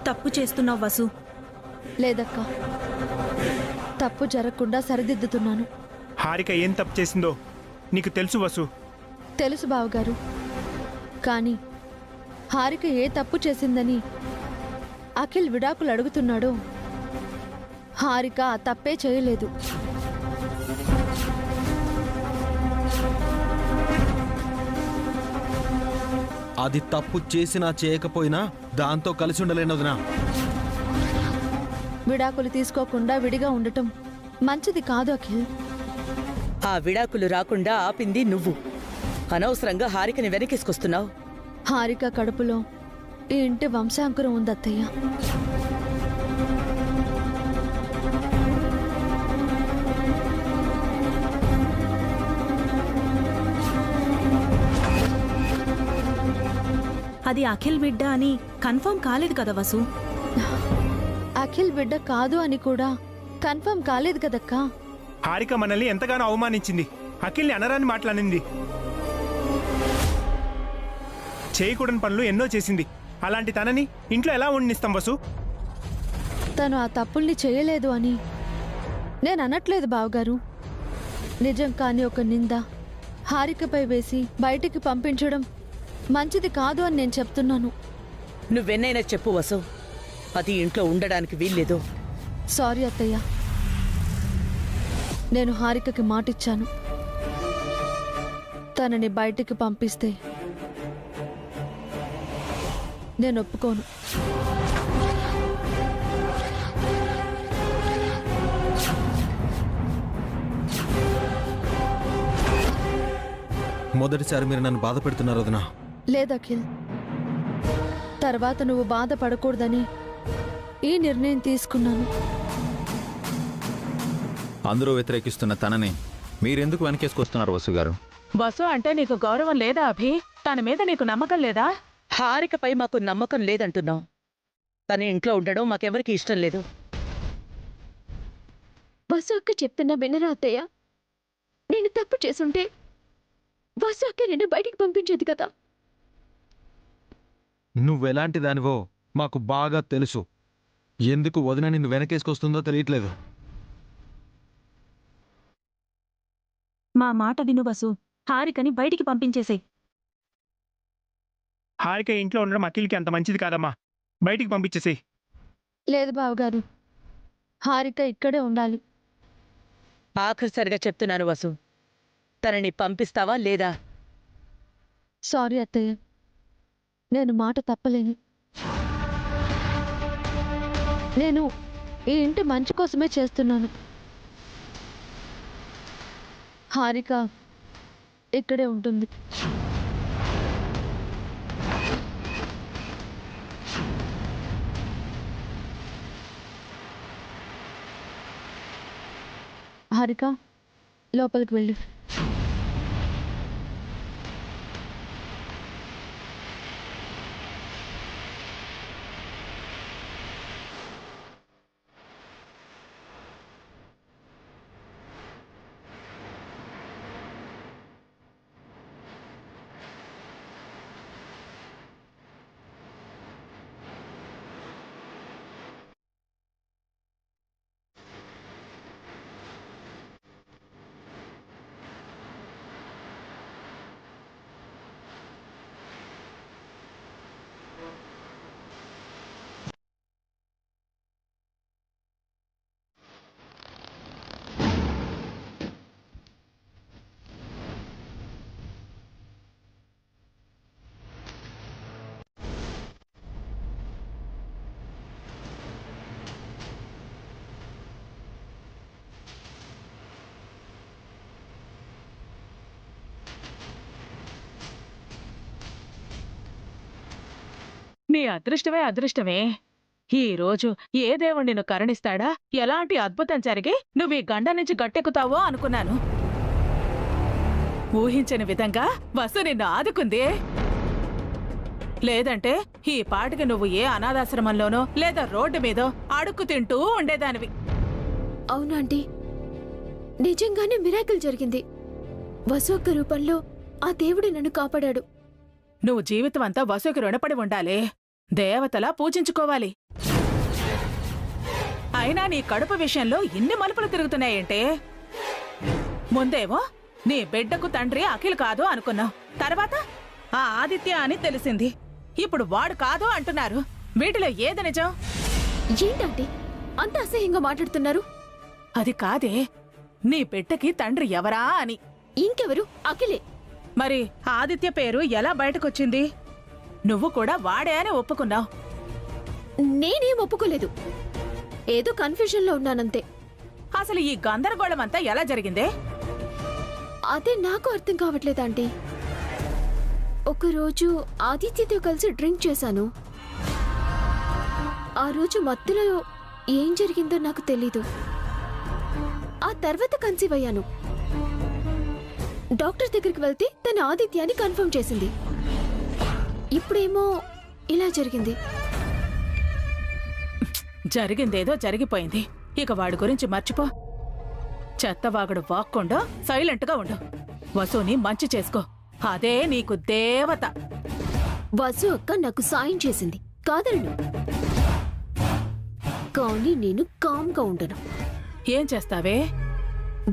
తప్పు చేస్తున్నావు వసు. లేదక్కా, తప్పు జరగకుండా సరిదిద్దుతున్నాను. హారిక ఏం తప్పు చేసిందో నీకు తెలుసు వసు. తెలుసు బావగారు, కానీ హారిక ఏ తప్పు చేసిందని అఖిల్ విడాకులు అడుగుతున్నాడో హారిక ఆ తప్పే చేయలేదు. అది తప్పు చేసినా చేయకపోయినా దాంతో కలిసి ఉండలేనొదినా. విడాకులు తీసుకోకుండా విడిగా ఉండటం మంచిది కాదు అఖిల్. ఆ విడాకులు రాకుండా ఆపింది నువ్వు. అనవసరంగా హారికని వెనకేసుకొస్తున్నావు. హారిక కడుపులో ఈ ఇంటి వంశాంకురం ఉందత్తయ్య. అది అఖిల్ బిడ్డ అని కన్ఫర్మ్ కాలేదు కదా వసు. అఖిల్ బిడ్డ కాదు అని కూడా కన్ఫర్మ్ కాలేదు కదక్కా. హారిక మనల్ని ఎంతగానో అవమానించింది, అఖిల్ని అనరాని మాట్లాడింది, చేయకూడని పనులు ఎన్నో చేసింది. అలాంటి తనని ఇంట్లో ఎలా ఉండనిస్తాం వసు? తను ఆ తప్పుల్ని చేయలేదు అని నేను అనట్లేదు బావగారు. నిజం కాని ఒక నింద హారికపై వేసి బయటికి పంపించడం మంచిది కాదు అని నేను చెప్తున్నాను. నువ్వెన్నైనా చెప్పు వసు, అది ఇంట్లో ఉండడానికి వీల్లేదు. సారీ అత్తయ్య, నేను హారికకి మాటిచ్చాను. తనని బయటికి పంపిస్తే నేను ఒప్పుకోను. మొదటిసారి మీరు నన్ను బాధ పెడుతున్నారు వదినా. లేదఖిల్, తర్వాత నువ్వు బాధపడకూడదని ఈ నిర్ణయం తీసుకున్నాను. అందరూ వ్యతిరేకిస్తున్న తనని మీరెందుకు వెనకేసుకొస్తున్నారు వసు గారు? బసు అంటే నీకు గౌరవం లేదా అభి? తన మీద నీకు నమ్మకం లేదా? హారికపై మాకు నమ్మకం లేదంటున్నాం. తన ఇంట్లో ఉండడం మాకెవరికి ఇష్టం లేదు. బసు అక్క చెప్తున్నా వినరా అత్తయ్య? నేను తప్పు చేసుంటే బసు అక్క నిన్ను బయటికి పంపించేది కదా. నువ్వెలాంటి దానివో మాకు బాగా తెలుసు. ఎందుకు వదిన నిన్ను వెనకేసుకొస్తుందో తెలియట్లేదు. మా మాట విను వసు, హారికని బయటికి పంపించేసేయ్. హారిక ఇంట్లో ఉండడం అఖిల్కి అంత మంచిది కాదమ్మా, బయటికి పంపించేసేయ్. లేదు బావగారు, హారిక ఇక్కడే ఉండాలి. ఆఖరిసరిగా చెప్తున్నాను వసు, తనని పంపిస్తావా లేదా? సారీ అత్తయ్య, నేను మాట తప్పలేను. నేను ఈ ఇంటి మంచి కోసమే చేస్తున్నాను. హారిక ఇక్కడే ఉంటుంది. హారిక లోపలికి వెళ్ళు. నీ అదృష్టమే అదృష్టమే. ఈ రోజు ఏ దేవుడు నిన్ను కరుణిస్తాడా, ఎలాంటి అద్భుతం జరిగి నువ్వు ఈ గండ నుంచి గట్టెక్కుతావో అనుకున్నాను. ఊహించని విధంగా వసు నిన్ను ఆదుకుంది. లేదంటే ఈ పాటికి నువ్వు ఏ అనాథాశ్రమంలోనో లేదా రోడ్డు మీదో అడుక్కు తింటూ ఉండేదానివి. అవునాంటీ, నిజంగానే మిరాకిల్ జరిగింది. వసు అక్క రూపంలో ఆ దేవుడు నన్ను కాపాడాడు. నువ్వు జీవితం అంతా వసుకి రుణపడి ఉండాలి. దేవతలా పూజించుకోవాలి. అయినా నీ కడుపు విషయంలో ఇన్ని మలుపులు తిరుగుతున్నాయంటే? ముందేమో నీ బిడ్డకు తండ్రి అఖిల్ కాదు అనుకున్నావు, తర్వాత ఆ ఆదిత్య అని తెలిసింది, ఇప్పుడు వాడు కాదు అంటున్నారు. వీటిలో ఏది నిజం? ఏంటంటే అంత అసహ్యంగా మాట్లాడుతున్నారు? అది కాదే, నీ బిడ్డకి తండ్రి ఎవరా అని. ఇంకెవరు? అఖిలే. మరి ఆదిత్య పేరు ఎలా బయటకొచ్చింది? నువ్వు కూడా వాడే అని ఒప్పుకున్నావు. నేనేం ఒప్పుకోలేదు, ఏదో కన్ఫ్యూజన్లో ఉన్నానంతే. అసలు ఈ గందరగోళం అంతా ఎలా జరిగిందే? అదే నాకు అర్థం కావట్లేదు ఆంటీ. ఒకరోజు ఆదిత్యతో కలిసి డ్రింక్ చేశాను. ఆ రోజు మత్తులో ఏం జరిగిందో నాకు తెలీదు. ఆ తర్వాత కన్సీవ్ అయ్యాను. డాక్టర్ దగ్గరికి వెళ్తే తన ఆదిత్య అని కన్ఫర్మ్ చేసింది. ఇప్పుడేమో ఇలా జరిగింది. జరిగిందేదో జరిగిపోయింది, ఇక వాడి గురించి మర్చిపో. చెత్తవాగుడు వాక్కుండా సైలెంట్గా ఉండు. వసుని మంచి చేసుకో, అదే నీకు దేవత. వసు అక్క నాకు సాయం చేసింది, కాదలను. కానీ నేను కామ్గా ఉండను. ఏం చేస్తావే?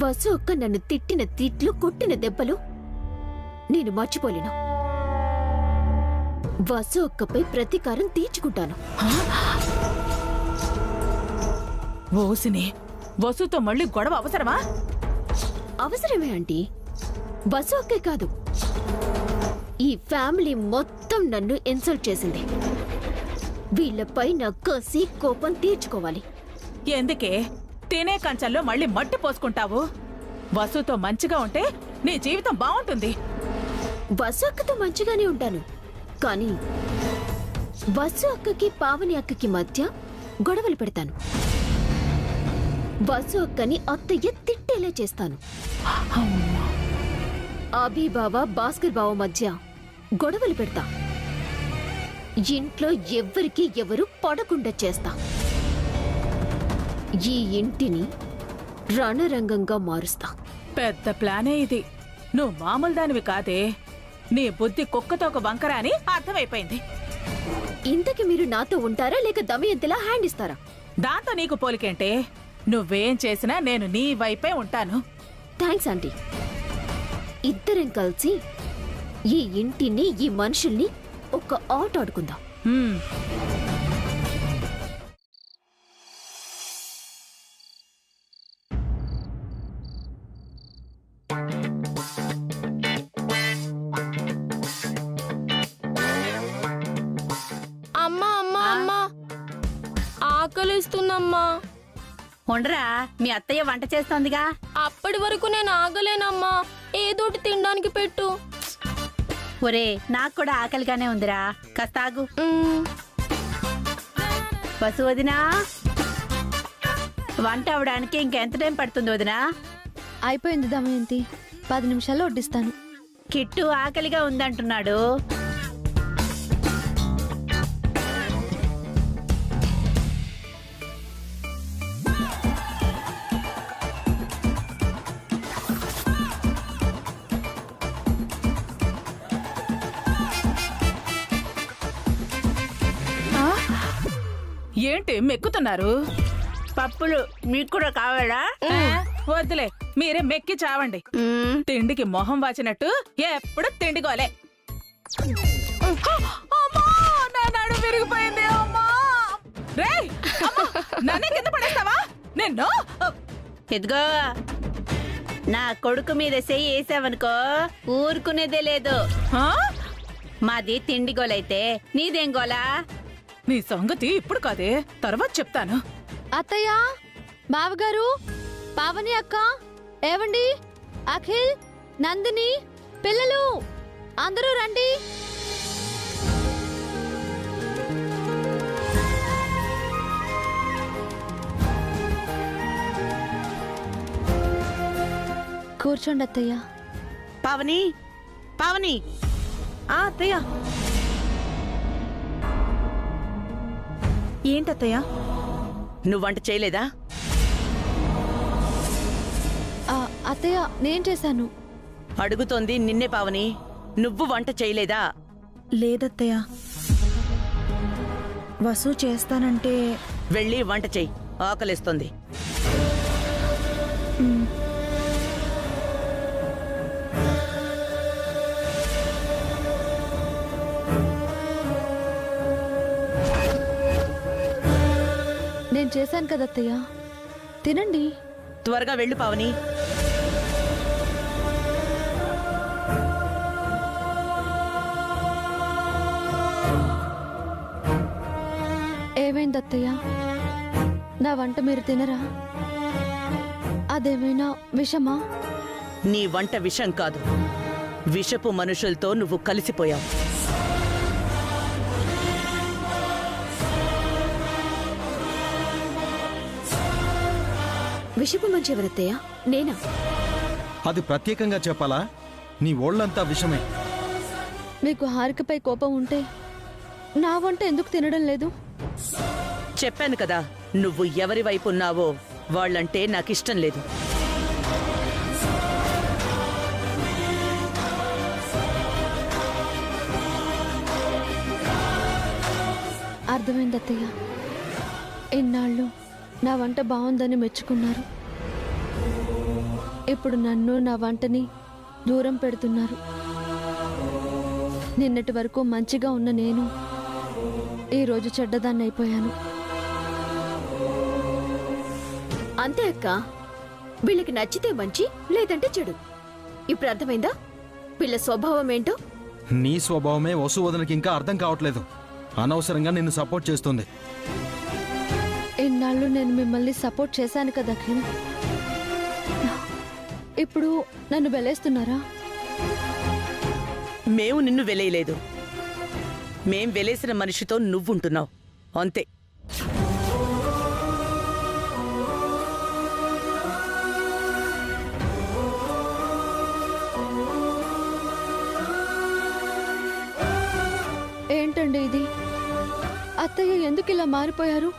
వసు అక్క నన్ను తిట్టిన తిట్లు, కొట్టిన దెబ్బలు నేను మర్చిపోలేను. వసు అక్కపై ప్రతీకారం తీర్చుకుంటాను. ఓసిని, వసుతో మళ్ళీ గొడవ అవసరమా? అవసరమే ఆంటీ. వసు అక్కే కాదు, ఈ ఫ్యామిలీ మొత్తం నన్ను ఇన్సల్ట్ చేసింది. వీళ్లపై నా కసి, కోపం తీర్చుకోవాలి. ఎందుకే తినే కంచంలో మళ్ళీ మట్టి పోసుకుంటావు? వసుతో మంచిగా ఉంటే నీ జీవితం బాగుంటుంది. వసు అక్కతో మంచిగానే ఉంటాను, కానీ వసు అక్కకి పావని అక్కకి మధ్య గొడవలు పెడతాను. వసు అక్కని అత్తయ్య తిట్టేలా చేస్తాను. అభి బావ, భాస్కర్ బావ మధ్య గొడవలు పెడతా. ఇంట్లో ఎవ్వరికి ఎవరు పడకుండా చేస్తా. ఈ ఇంటిని రణరంగంగా మారుస్తా. పెద్ద ప్లానే ఇది. నువ్వు మామూలు దానివి కాదే, నీ బుద్ధి కుక్కతో ఒక వంకర అని అర్థమైపోయింది. ఇంతకి మీరు నాతో ఉంటారా లేక దమయంతిలా హ్యాండ్ ఇస్తారా? దాంతో నీకు పోలికేంటే? నువ్వేం చేసినా నేను నీ వైపే ఉంటాను. Thanks aunty. ఇద్దరం కలిసి ఈ ఇంటిని, ఈ మనుషుల్ని ఒక ఆట ఆడుకుందాం. హ్మ్. అమ్మా అమ్మా అమ్మా, ఆకలిస్తుందమ్మా. ఉండరా, మీ అత్తయ్య వంట చేస్తోందిగా. అప్పటి వరకు నేను ఆగలేనమ్మా, ఏదోటి తినడానికి పెట్టు. ఒరే, నాకు కూడా ఆకలిగానే ఉందిరా, కాస్త ఆగు. వసు వదినా, వంట అవడానికి ఇంకెంత టైం పడుతుంది వదినా? అయిపోయింది దమయంతి, 10 నిమిషాల్లో వడ్డిస్తాను. కిట్టు ఆకలిగా ఉందంటున్నాడు. ఏంటి మెక్కుతున్నారు? పప్పులు మీకు కూడా కావాలా? వద్దులే, మీరే మెక్కి చావండి. తిండికి మొహం వాచినట్టు ఎప్పుడు తిండిగోలే. నడు విరిగిపోయింది. రేయ్, నన్నే కింద పడేస్తావా నిన్ను? ఎదుగో, నా కొడుకు మీద చెయ్యి వేసావనుకో ఊరుకునేదే లేదు. మాది తిండి గోలైతే నీదేం గోలా? నీ సంగతి ఇప్పుడు కాదే, తర్వాత చెప్తాను. అత్తయ్య, బావగారు, పావని అక్క, ఏవండి, అఖిల్, నందిని, పిల్లలు అందరూ రండి. కూర్చోండి అత్తయ్య. పావని, పావని. అత్తయ్య. ఏంటత్తయ్య, నువ్వు వంట చేయలేదా? అత్తయ్య, నేను చేశాను. అడుగుతోంది నిన్నే పావని, నువ్వు వంట చేయలేదా? లేదత్తయ్య. వసు చేస్తానంటే వెళ్ళి వంట చెయ్యి, ఆకలిస్తుంది. నేను చేశాను కదా అత్తయ్య, తినండి. త్వరగా వెళ్ళు పావని. ఏమైంది అత్తయ్య? నా వంట మీరు తినరా? అదేమైనా విషమా? నీ వంట విషం కాదు, విషపు మనుషులతో నువ్వు కలిసిపోయావు. విషపు మంచి ఎవరత్తయ్య? నేనా? అది ప్రత్యేకంగా చెప్పాలా? నీ ఒళ్ళంతా విషమే. మీకు హారికపై కోపం ఉంటే నా వంట ఎందుకు తినడం లేదు? చెప్పాను కదా, నువ్వు ఎవరి వైపు ఉన్నావో వాళ్ళంటే నాకిష్టం లేదు. అర్థమైంది అత్తయ్య. ఇన్నాళ్ళు నా వంట బాగుందని మెచ్చుకున్నారు, ఇప్పుడు నన్ను నా వంటని దూరం పెడుతున్నారు. నిన్నటి వరకు మంచిగా ఉన్న నేను ఈరోజు చెడ్డదాన్ని అయిపోయాను. అంతే అక్క, వీళ్ళకి నచ్చితే మంచి, లేదంటే చెడు. ఇప్పుడు అర్థమైందా వీళ్ళ స్వభావం ఏంటో? నీ స్వభావమే వసు వదనకి ఇంకా అర్థం కావట్లేదు. అనవసరంగా నిన్ను సపోర్ట్ చేస్తుంది. ఇన్నాళ్ళు నేను మిమ్మల్ని సపోర్ట్ చేశాను కదా అఖిల్, ఇప్పుడు నన్ను వెలేస్తున్నారా? మేము నిన్ను వెలేయలేదు, మేం వెలేసిన మనిషితో నువ్వుంటున్నావు, అంతే. ఏంటండి ఇది? అత్తయ్య ఎందుకు ఇలా మారిపోయారు?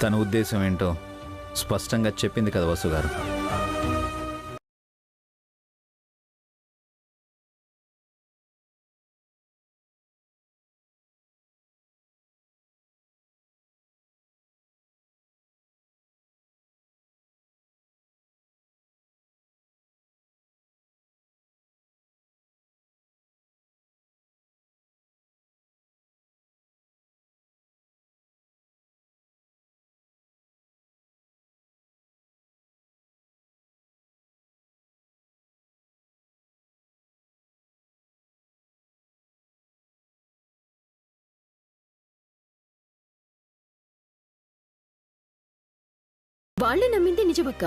తన ఉద్దేశం ఏంటో స్పష్టంగా చెప్పింది కదా వసు గారు. వాళ్ళే నమ్మింది నిజమక్క.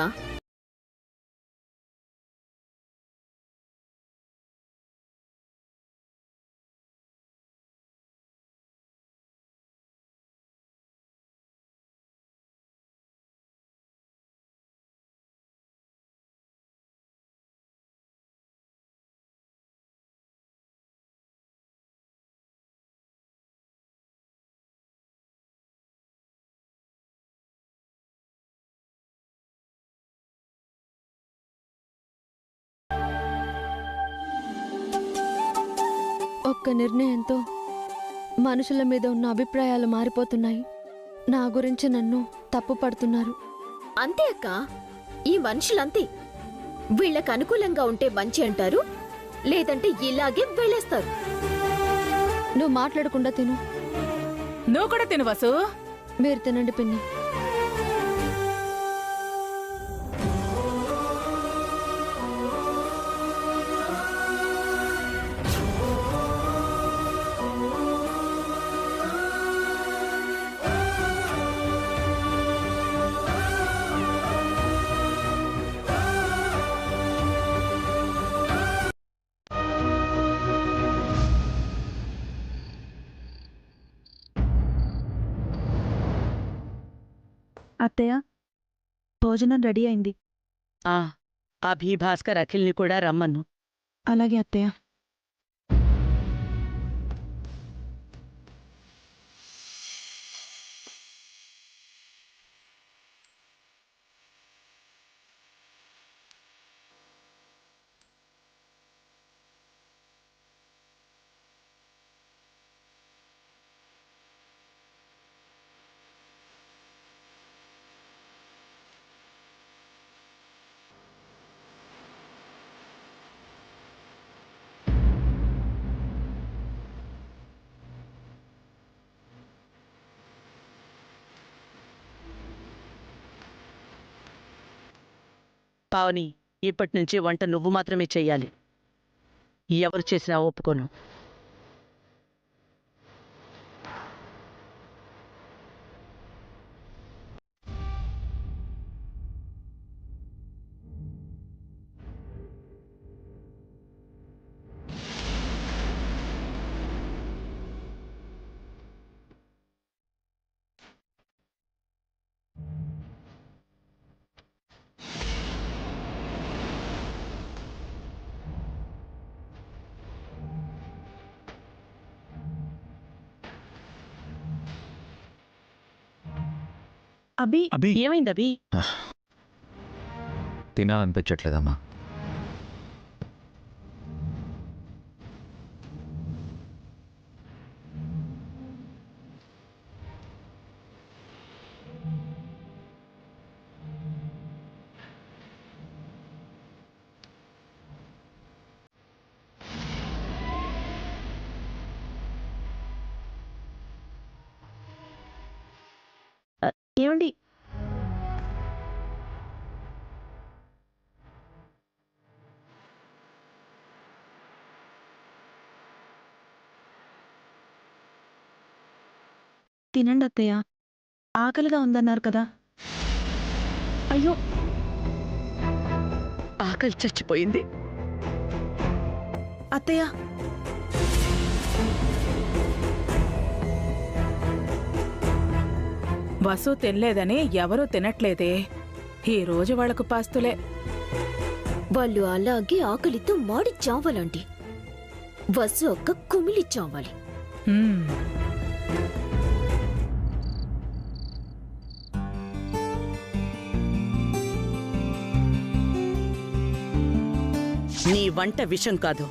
ఒక్క నిర్ణయంతో మనుషుల మీద ఉన్న అభిప్రాయాలు మారిపోతున్నాయి. నా గురించి నన్ను తప్పు పడుతున్నారు. అంతే అక్క, ఈ మనుషులంతే. వీళ్ళకి అనుకూలంగా ఉంటే మంచి అంటారు, లేదంటే ఇలాగే వెళ్ళేస్తారు. నువ్వు మాట్లాడకుండా తిను. నువ్వు కూడా తిను వసు. మీరు తినండి పిన్ని. అత్తయ్య, భోజనం రెడీ అయింది. అభి, భాస్కర్, అఖిల్ని కూడా రమ్మను. అలాగే అత్తయ్య. పావని, ఇప్పటి నుంచి వంట నువ్వు మాత్రమే చెయ్యాలి. ఎవరు చేసినా ఒప్పుకోను. అభి, అభి, ఏమైంది అభి? తినాలనిపించట్లేదమ్మా. ఏమండి? తినండి అత్తయ్య, ఆకలిగా ఉందన్నారు కదా. అయ్యో, ఆకలి చచ్చిపోయింది. అత్తయ్య, వసు తినలేదని ఎవరూ తినట్లేదే. ఈ రోజు వాళ్లకు పాస్తులే. వాళ్ళు అలాగే ఆకలితో మాడి చావాలండి. వసు అక్క కుమిలి చావాలి. హ్మ్. నీ వంట విషం కాదు.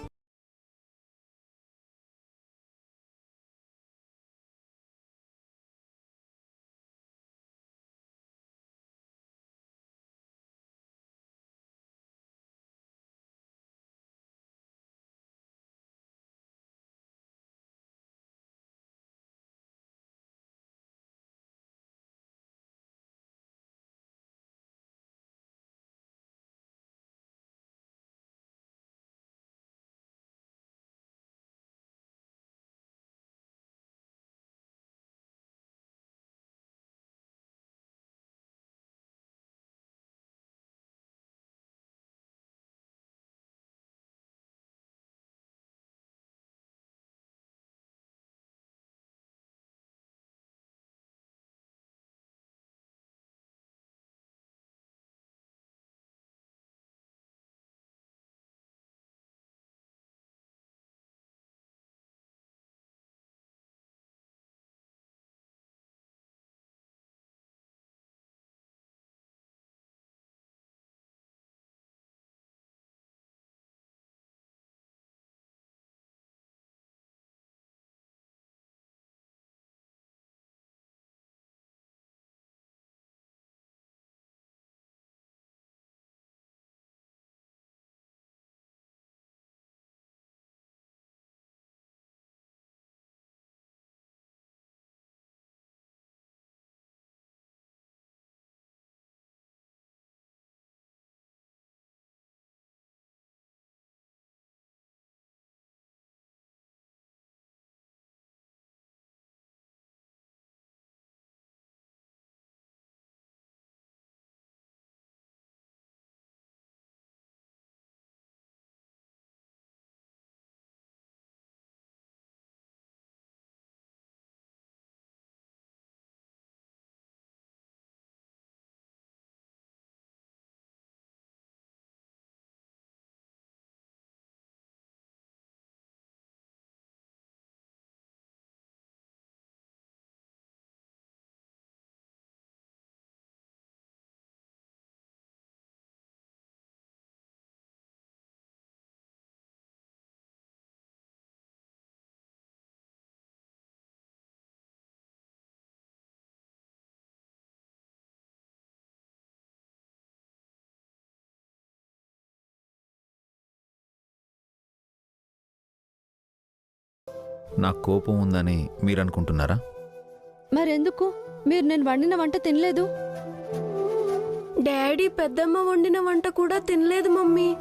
నాకు కోపం ఉందని మీరనుకుంటున్నారా? మరెందుకు మీరు నేను వండిన వంట తినలేదు? డాడీ పెద్దమ్మ వండిన వంట కూడా తినలేదు మమ్మీ.